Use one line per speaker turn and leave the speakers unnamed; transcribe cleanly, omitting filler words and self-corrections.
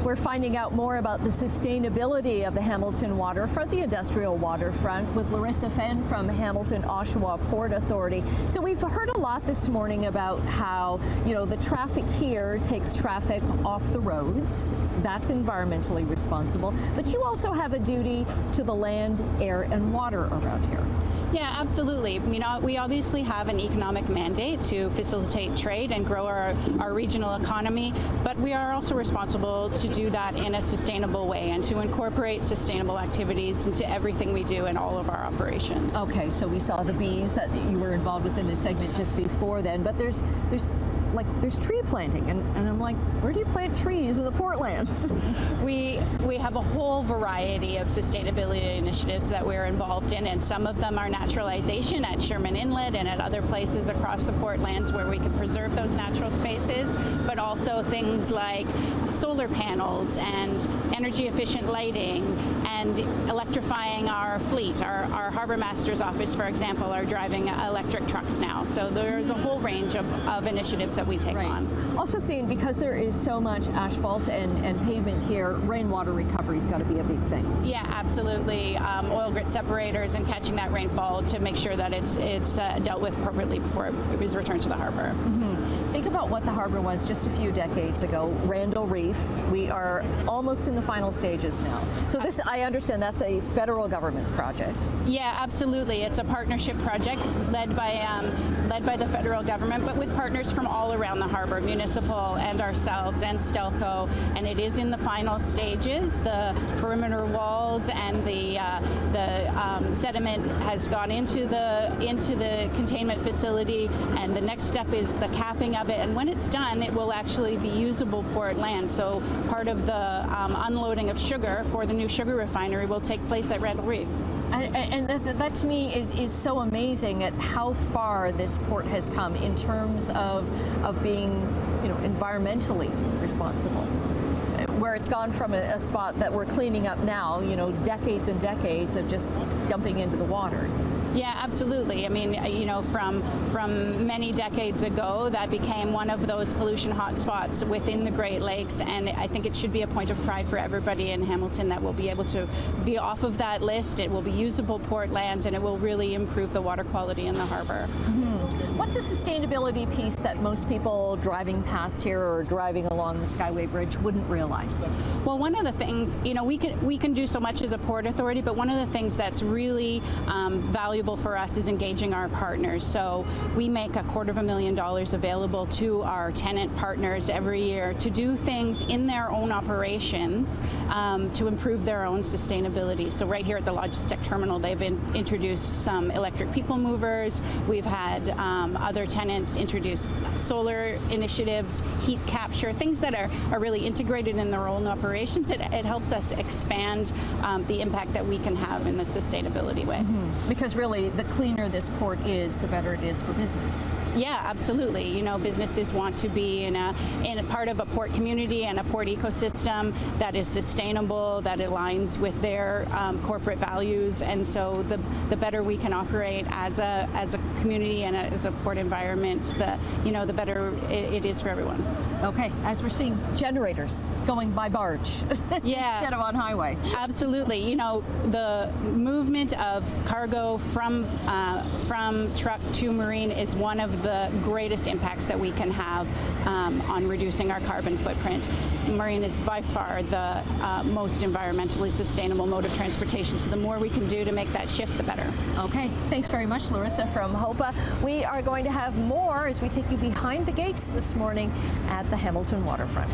We're finding out more about the sustainability of the Hamilton waterfront, the industrial waterfront, with Larissa Fenn from Hamilton-Oshawa Port Authority. So we've heard a lot this morning about how, the traffic here takes traffic off the roads. That's environmentally responsible. But you also have a duty to the land, air, and water around here.
Yeah, absolutely. We obviously have an economic mandate to facilitate trade and grow our regional economy, but we are also responsible to do that in a sustainable way and to incorporate sustainable activities into everything we do in all of our operations.
Okay, so we saw the bees that you were involved with in the segment just before then, but there's tree planting, and I'm like, where do you plant trees in the Portlands?
We have a whole variety of sustainability initiatives that we're involved in, and some of them are naturalization at Sherman Inlet and at other places across the Portlands where we can preserve those natural spaces, but also things like solar panels and energy efficient lighting and electrifying our fleet. Our harbor master's office, for example, are driving electric trucks now. So there's a whole range of initiatives that we take on.
Also seeing, because there is so much asphalt and pavement here, rainwater recovery's got to be a big thing.
Yeah, absolutely. Oil grit separators and catching that rainfall to make sure that it's dealt with appropriately before it is returned to the harbor.
Mm-hmm. Think about what the harbor was just a few decades ago. Randall Reef. We are almost in the final stages now. So this, I understand, that's a federal government project.
Yeah, absolutely. It's a partnership project led by the federal government, but with partners from all around the harbor, municipal and ourselves and Stelco, and it is in the final stages. The perimeter walls and the sediment has gone into the containment facility, and the next step is the capping of it, and when it's done it will actually be usable port land. So part of the unloading of sugar for the new sugar refinery will take place at Randall Reef.
And that to me is so amazing at how far this port has come in terms of being environmentally responsible. Where it's gone from a spot that we're cleaning up now, decades and decades of just dumping into the water.
Yeah, absolutely. I mean, from many decades ago, that became one of those pollution hotspots within the Great Lakes, and I think it should be a point of pride for everybody in Hamilton that we'll be able to be off of that list. It will be usable port lands, and it will really improve the water quality in the harbor.
Mm-hmm. What's a sustainability piece that most people driving past here or driving along the Skyway Bridge wouldn't realize?
Well, one of the things, we can do so much as a port authority, but one of the things that's really valuable for us is engaging our partners. So we make $250,000 available to our tenant partners every year to do things in their own operations to improve their own sustainability. So right here at the Logistic Terminal, they've introduced some electric people movers. We've had other tenants introduce solar initiatives, heat capture, things that are really integrated in their own operations. It helps us expand the impact that we can have in the sustainability way.
Mm-hmm. Because really, the cleaner this port is, the better it is for business.
Yeah, absolutely. Businesses want to be in a part of a port community and a port ecosystem that is sustainable, that aligns with their corporate values, and so the better we can operate as a community and as a port environment, the better it is for everyone.
Okay, as we're seeing generators going by barge instead of on highway.
Absolutely. The movement of cargo from truck to marine is one of the greatest impacts that we can have on reducing our carbon footprint. Marine is by far the most environmentally sustainable mode of transportation, so the more we can do to make that shift, the better.
Okay, thanks very much, Larissa from HOPA. We are going to have more as we take you behind the gates this morning at the Hamilton waterfront.